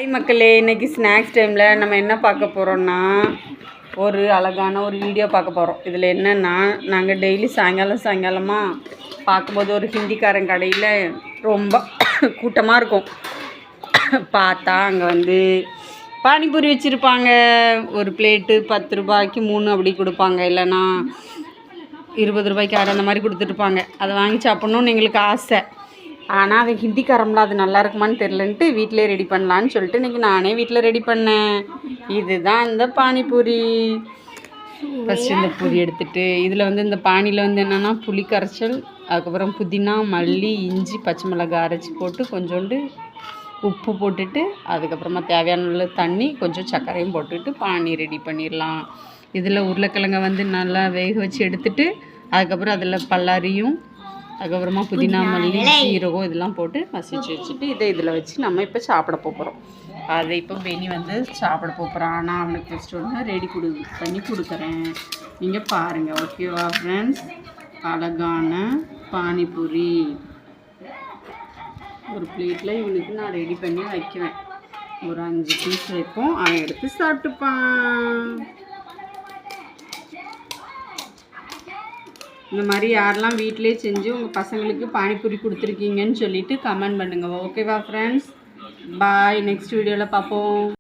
Hi மக்களே, இன்றைக்கி snacks டைமில் நம்ம என்ன பார்க்க போகிறோன்னா ஒரு அழகான ஒரு வீடியோ பார்க்க போகிறோம். இதில் என்னென்னா, நாங்கள் டெய்லி சாயங்காலமாக பார்க்கும்போது ஒரு ஹிந்திக்காரன் கடையில் ரொம்ப கூட்டமாக இருக்கும். பார்த்தா அங்கே வந்து பானிபூரி வச்சுருப்பாங்க. ஒரு பிளேட்டு 10 ரூபாய்க்கு 3 அப்படி கொடுப்பாங்க, இல்லைன்னா 20 ரூபாய்க்கு 6 அந்த மாதிரி கொடுத்துட்ருப்பாங்க. அதை வாங்கி சாப்பிட்ணுன்னு எங்களுக்கு ஆசை. ஆனால் அது ஹிந்திக்காரம்ல அது நல்லா இருக்குமான்னு தெரிலன்ட்டு வீட்டிலே ரெடி பண்ணலான்னு சொல்லிட்டு இன்றைக்கி நானே வீட்டில் ரெடி பண்ணேன். இதுதான் இந்த பானிபூரி. ஃபஸ்ட்டு இந்த பூரி எடுத்துகிட்டு இதில் வந்து இந்த பானியில் வந்து என்னென்னா புளி கரைச்சல், அதுக்கப்புறம் புதினா, மல்லி, இஞ்சி, பச்சை மிளகாய் அரைச்சி போட்டு கொஞ்சோண்டு உப்பு போட்டுட்டு அதுக்கப்புறமா தேவையான தண்ணி கொஞ்சம் சர்க்கரையும் போட்டுட்டு பானி ரெடி பண்ணிடலாம். இதில் உருளைக்கிழங்கை வந்து நல்லா வேக வச்சு எடுத்துகிட்டு அதுக்கப்புறம் அதில் பல்லாரியும் அதுக்கப்புறமா புதினா, மல்லி, சீரகம் இதெல்லாம் போட்டு மசிச்சு வச்சுட்டு இதில் வச்சு நம்ம இப்போ சாப்பிட போகிறோம். அதை இப்போ பெனி வந்து சாப்பிட போகிறோம். ஆனால் அவனுக்கு ஃபஸ்ட்டு ஒன்று ரெடி பண்ணி கொடுக்குறேன், நீங்கள் பாருங்கள். ஓகேவா ஃப்ரெண்ட்ஸ்? அழகான பானிபூரி ஒரு பிளேட்டில் இவனுக்கு நான் ரெடி பண்ணி வைக்குவேன். ஒரு 5 பீஸ் வைப்போம், அவன் எடுத்து சாப்பிட்டுப்பான். இந்த மாதிரி யாரெல்லாம் வீட்டிலே செஞ்சு உங்கள் பசங்களுக்கு பானிபூரி கொடுத்துருக்கீங்கன்னு சொல்லிவிட்டு கமெண்ட் பண்ணுங்கள். ஓகேவா ஃப்ரெண்ட்ஸ்? பாய். நெக்ஸ்ட் வீடியோவில் பார்ப்போம்.